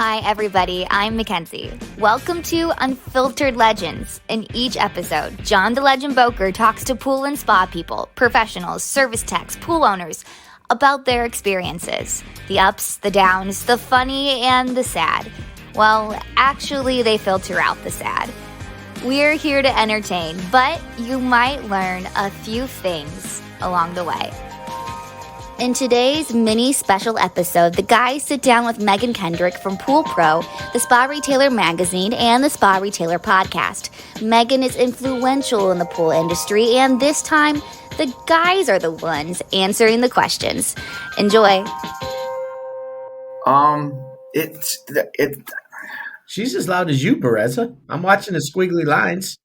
Hi, everybody. I'm Mackenzie. Welcome to Unfiltered Legends. In each episode, John the Legend Boker talks to pool and spa people, professionals, service techs, pool owners about their experiences. The ups, the downs, the funny, and the sad. Well, actually, they filter out the sad. We're here to entertain, but you might learn a few things along the way. In today's mini special episode, the guys sit down with Megan Kendrick from Pool Pro, the Spa Retailer magazine, and the Spa Retailer podcast. Megan is influential in the pool industry, and this time, the guys are the ones answering the questions. Enjoy. She's as loud as you, Bereza. I'm watching the squiggly lines.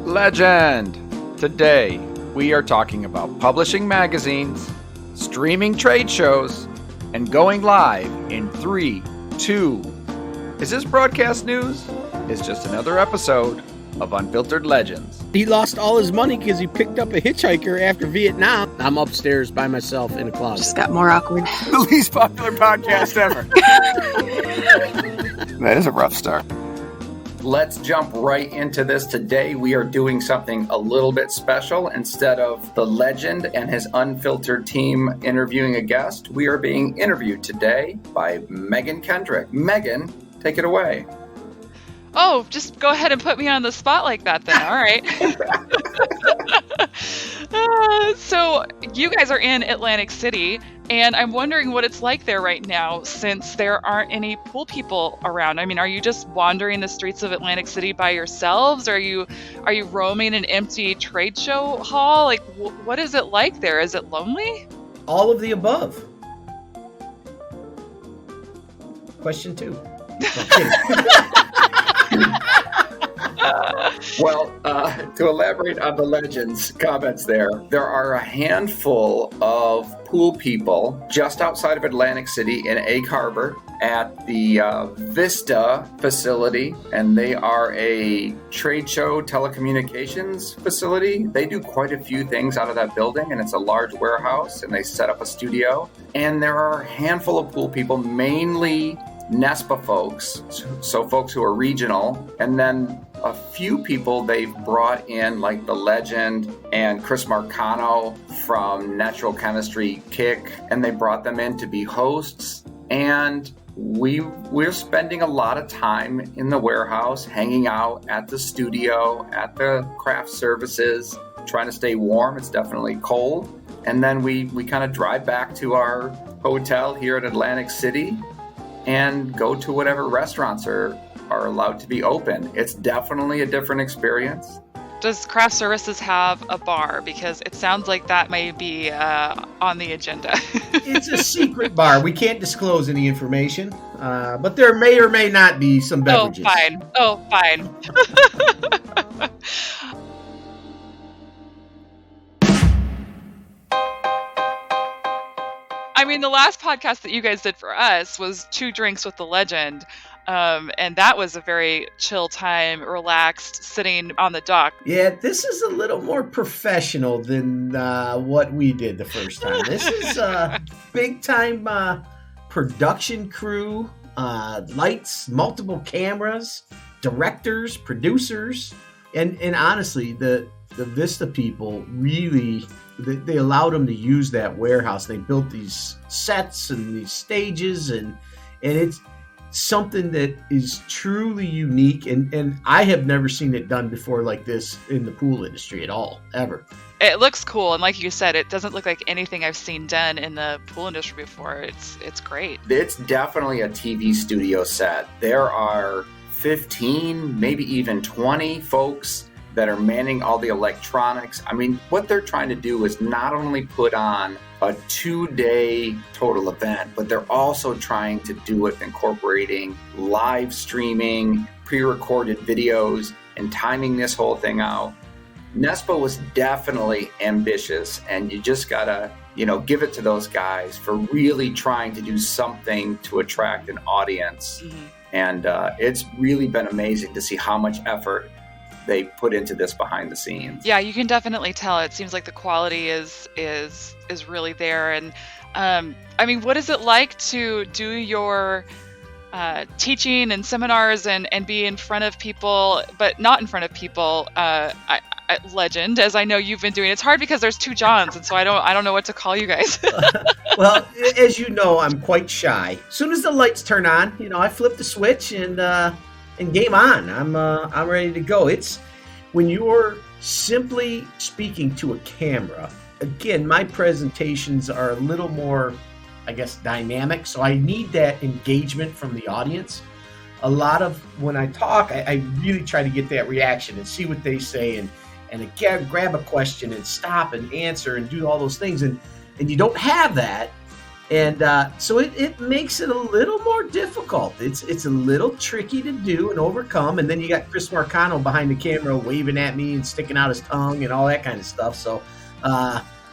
Legend! Today, we are talking about publishing magazines, streaming trade shows, and going live in 3, 2. Is this broadcast news? It's just another episode of Unfiltered Legends. He lost all his money because he picked up a hitchhiker after Vietnam. I'm upstairs by myself in a closet. Just got more awkward. The least popular podcast ever. That is a rough start. Let's jump right into this. Today we are doing something a little bit special. Instead of the legend and his Unfiltered team interviewing a guest, we are being interviewed today by Megan Kendrick. Megan, take it away. Oh, just go ahead and put me on the spot like that then. All right. So you guys are in Atlantic City, and I'm wondering what it's like there right now since there aren't any pool people around. I mean, are you just wandering the streets of Atlantic City by yourselves? Are you roaming an empty trade show hall? Like, what is it like there? Is it lonely? All of the above. Question 2. Well, to elaborate on the legend's comments there are a handful of pool people just outside of Atlantic City in Egg Harbor at the Vista facility, and they are a trade show telecommunications facility. They do quite a few things out of that building, and it's a large warehouse, and they set up a studio. And there are a handful of pool people, mainly NESPA folks, so folks who are regional, and then a few people they've brought in, like the legend and Chris Marcano from Natural Chemistry Kick, and they brought them in to be hosts. And we're spending a lot of time in the warehouse, hanging out at the studio, at the craft services, trying to stay warm. It's definitely cold. And then we kind of drive back to our hotel here in Atlantic City and go to whatever restaurants are allowed to be open. It's definitely a different experience. Does craft services have a bar? Because it sounds like that may be on the agenda. It's a secret bar. We can't disclose any information, but there may or may not be some beverages. Oh, fine. I mean, the last podcast that you guys did for us was 2 Drinks with the Legend. And that was a very chill time, relaxed, sitting on the dock. Yeah, this is a little more professional than what we did the first time. This is a big-time production crew, lights, multiple cameras, directors, producers, and honestly, the Vista people really, they allowed them to use that warehouse. They built these sets and these stages, and it's something that is truly unique, and I have never seen it done before like this in the pool industry at all, ever. It looks cool, and like you said, it doesn't look like anything I've seen done in the pool industry before. It's great. It's definitely a TV studio set. There are 15, maybe even 20 folks that are manning all the electronics. I mean, what they're trying to do is not only put on a 2-day total event, but they're also trying to do it incorporating live streaming, pre-recorded videos, and timing this whole thing out. NESPA was definitely ambitious, and you just gotta, give it to those guys for really trying to do something to attract an audience. Mm-hmm. And it's really been amazing to see how much effort they put into this behind the scenes. Yeah, you can definitely tell. It seems like the quality is really there, and I mean, what is it like to do your teaching and seminars and be in front of people, but not in front of people? Legend, as I know you've been doing. It's hard because there's two Johns, and so I don't know what to call you guys. Well, as you know, I'm quite shy. As soon as the lights turn on, I flip the switch and game on. I'm ready to go. It's when you're simply speaking to a camera. Again, my presentations are a little more, I guess, dynamic, so I need that engagement from the audience. A lot of when I talk, I really try to get that reaction and see what they say and again, grab a question and stop and answer and do all those things. And you don't have that. And so it makes it a little more difficult. It's a little tricky to do and overcome. And then you got Chris Marcano behind the camera waving at me and sticking out his tongue and all that kind of stuff. So,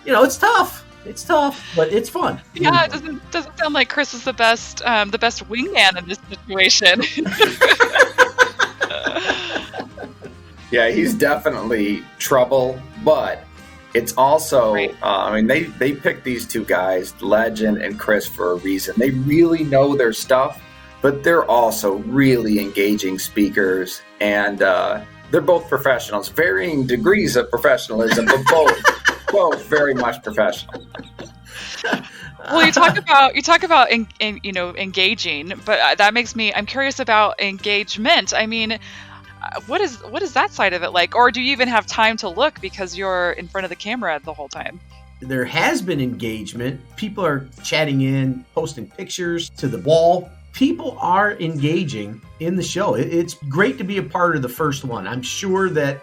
it's tough. It's tough, but it's fun. Yeah, it doesn't sound like Chris is the best wingman in this situation. Yeah, he's definitely trouble, but it's also, right. They picked these two guys, Legend and Chris, for a reason. They really know their stuff, but they're also really engaging speakers, and they're both professionals, varying degrees of professionalism, but both very much professional. Well, you talk about engaging, but that makes me, I'm curious about engagement. I mean, what is that side of it like? Or do you even have time to look because you're in front of the camera the whole time? There has been engagement. People are chatting in, posting pictures to the wall. People are engaging in the show. It's great to be a part of the first one. I'm sure that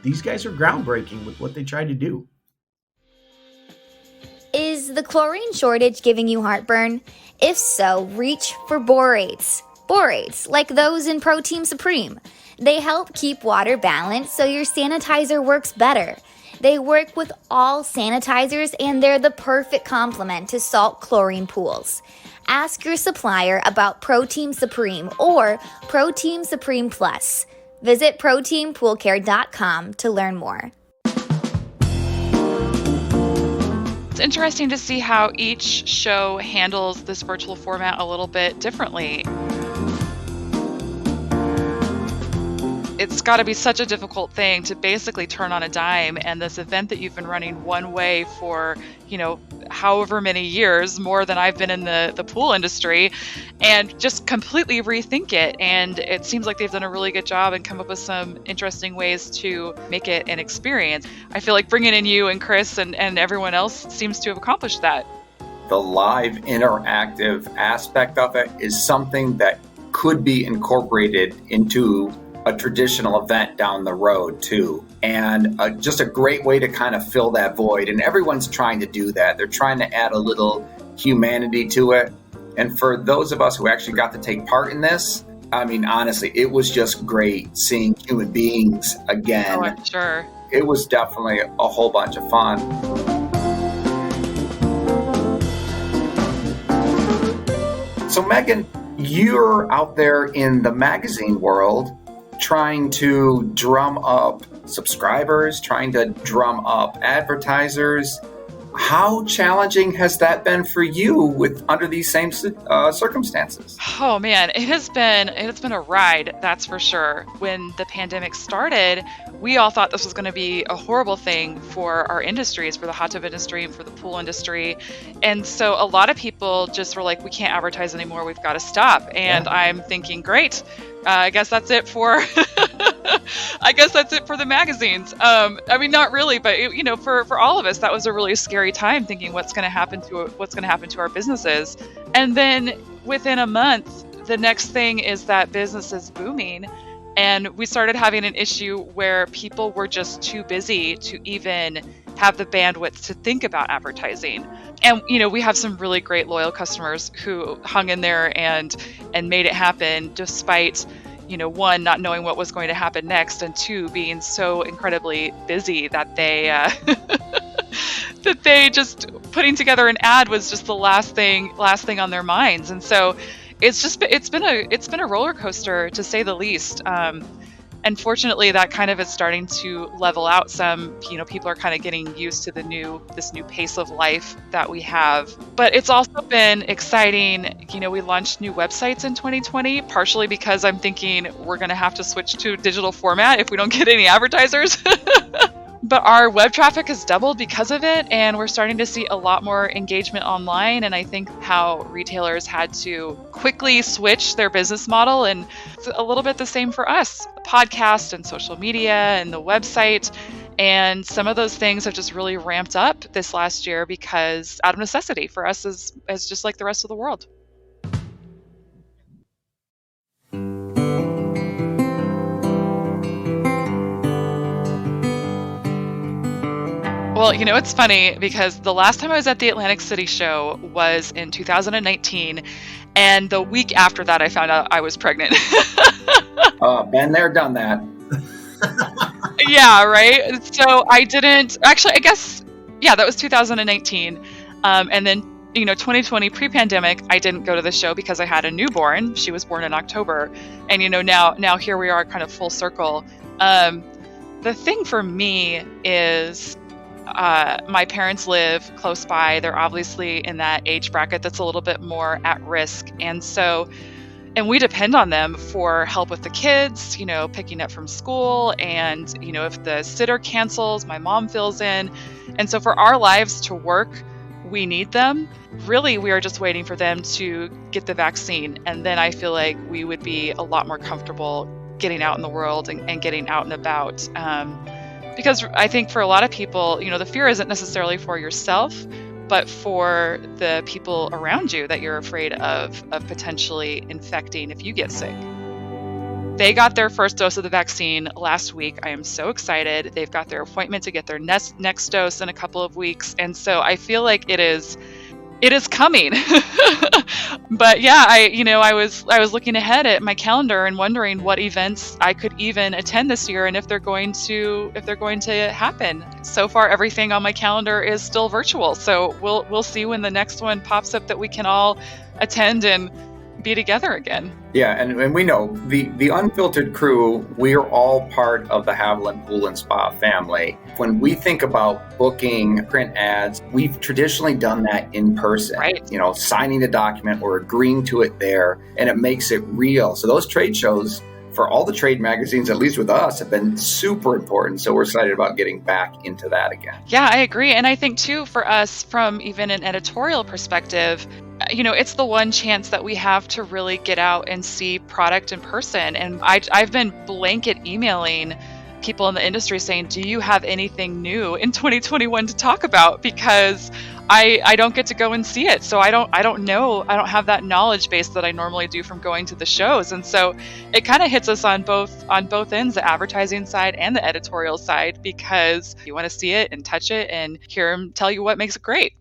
these guys are groundbreaking with what they tried to do. Is the chlorine shortage giving you heartburn? If so, reach for borates. Borates, like those in Protein Supreme. They help keep water balanced so your sanitizer works better. They work with all sanitizers and they're the perfect complement to salt chlorine pools. Ask your supplier about Protein Supreme or Protein Supreme Plus. Visit proteinpoolcare.com to learn more. It's interesting to see how each show handles this virtual format a little bit differently. It's got to be such a difficult thing to basically turn on a dime, and this event that you've been running one way for, however many years, more than I've been in the pool industry, and just completely rethink it. And it seems like they've done a really good job and come up with some interesting ways to make it an experience. I feel like bringing in you and Chris and everyone else seems to have accomplished that. The live interactive aspect of it is something that could be incorporated into a traditional event down the road too, and just a great way to kind of fill that void. And everyone's trying to do that. They're trying to add a little humanity to it. And for those of us who actually got to take part in this, I mean, honestly, it was just great seeing human beings again. Oh, I'm sure. It was definitely a whole bunch of fun. So Megan, you're out there in the magazine world trying to drum up subscribers, trying to drum up advertisers. How challenging has that been for you under these same circumstances? Oh man, it has been a ride, that's for sure. When the pandemic started, we all thought this was going to be a horrible thing for our industries, for the hot tub industry and for the pool industry. And so a lot of people just were like, we can't advertise anymore, we've got to stop. And yeah. I'm thinking, great. I guess that's it for the magazines. I mean, not really, but for all of us, that was a really scary time, thinking what's going to happen to our businesses. And then within a month, the next thing is that business is booming, and we started having an issue where people were just too busy to even have the bandwidth to think about advertising. And we have some really great loyal customers who hung in there and made it happen despite one, not knowing what was going to happen next, and two, being so incredibly busy that they that they just putting together an ad was just the last thing on their minds. And so it's been a roller coaster, to say the least. And fortunately, that kind of is starting to level out some. People are kind of getting used to this new pace of life that we have. But it's also been exciting. We launched new websites in 2020, partially because I'm thinking we're going to have to switch to digital format if we don't get any advertisers. But our web traffic has doubled because of it, and we're starting to see a lot more engagement online. And I think how retailers had to quickly switch their business model, and it's a little bit the same for us. The podcast and social media and the website, and some of those things have just really ramped up this last year because out of necessity for us as just like the rest of the world. Well, it's funny because the last time I was at the Atlantic City show was in 2019, and the week after that I found out I was pregnant. Been there, done that. Yeah, right? So I didn't, actually, I guess, yeah, that was 2019. And then, 2020 pre-pandemic, I didn't go to the show because I had a newborn. She was born in October. And, now here we are kind of full circle. The thing for me is my parents live close by. They're obviously in that age bracket that's a little bit more at risk. And we depend on them for help with the kids, picking up from school. And, if the sitter cancels, my mom fills in. And so for our lives to work, we need them. Really, we are just waiting for them to get the vaccine. And then I feel like we would be a lot more comfortable getting out in the world and getting out and about. Because I think for a lot of people, the fear isn't necessarily for yourself, but for the people around you that you're afraid of potentially infecting if you get sick. They got their first dose of the vaccine last week. I am so excited. They've got their appointment to get their next dose in a couple of weeks. And so I feel like it is coming. But yeah, I was looking ahead at my calendar and wondering what events I could even attend this year and if they're going to happen. So far, everything on my calendar is still virtual. So we'll see when the next one pops up that we can all attend and be together again. Yeah, and we know the Unfiltered crew, we're all part of the Haviland Pool and Spa family. When we think about booking print ads, we've traditionally done that in person, right? Signing a document or agreeing to it there, and it makes it real. So those trade shows for all the trade magazines, at least with us, have been super important. So we're excited about getting back into that again. Yeah, I agree. And I think too, for us, from even an editorial perspective, it's the one chance that we have to really get out and see product in person. And I've been blanket emailing people in the industry saying, do you have anything new in 2021 to talk about? Because I don't get to go and see it. So I don't know. I don't have that knowledge base that I normally do from going to the shows. And so it kind of hits us on both ends, the advertising side and the editorial side, because you want to see it and touch it and hear them tell you what makes it great.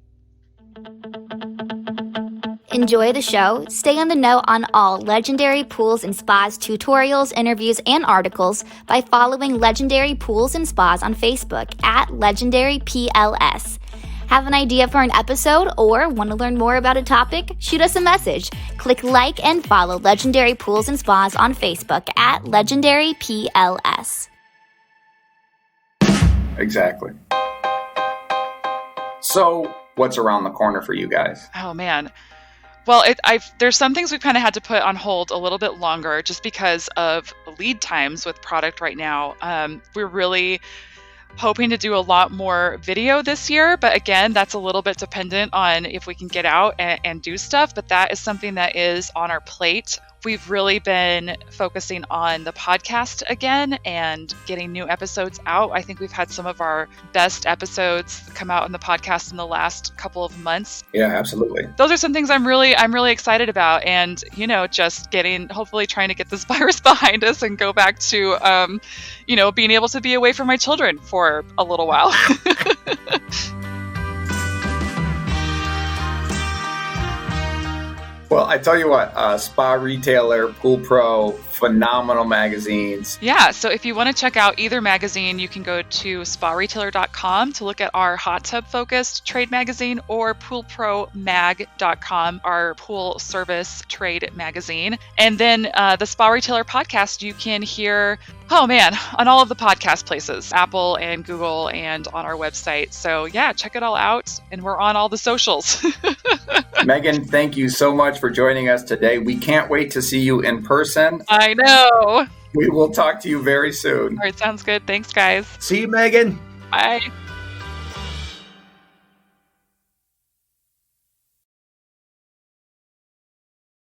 Enjoy the show? Stay on the know on all Legendary Pools and Spas tutorials, interviews, and articles by following Legendary Pools and Spas on Facebook at LegendaryPLS. Have an idea for an episode or want to learn more about a topic? Shoot us a message. Click like and follow Legendary Pools and Spas on Facebook at LegendaryPLS. Exactly. So, what's around the corner for you guys? Oh, man. Well, there's some things we've kind of had to put on hold a little bit longer just because of lead times with product right now. We're really hoping to do a lot more video this year, but again, that's a little bit dependent on if we can get out and do stuff, but that is something that is on our plate. We've really been focusing on the podcast again and getting new episodes out. I think we've had some of our best episodes come out in the podcast in the last couple of months. Yeah, absolutely. Those are some things I'm really excited about, and just hopefully trying to get this virus behind us and go back to being able to be away from my children for a little while. Well, I tell you what, Spa Retailer, Pool Pro, phenomenal magazines. Yeah, so if you want to check out either magazine, you can go to sparetailer.com to look at our hot tub focused trade magazine, or poolpromag.com, our pool service trade magazine. And then the Spa Retailer podcast, you can hear Oh man, on all of the podcast places, Apple and Google, and on our website. So yeah, check it all out. And we're on all the socials. Megan, thank you so much for joining us today. We can't wait to see you in person. I know. We will talk to you very soon. All right, sounds good. Thanks, guys. See you, Megan. Bye.